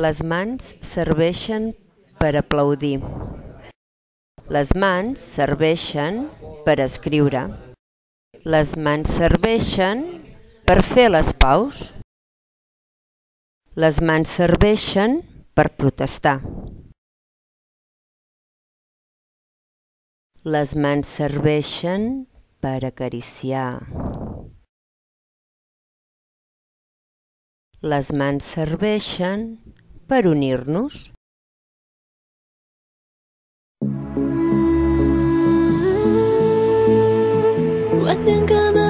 Les mans serveixen per aplaudir. Les mans serveixen per escriure. Les mans serveixen per fer les paus. Les mans serveixen per protestar. Les mans serveixen per acariciar. Les mans serveixen per unir-nos. وقت انقضى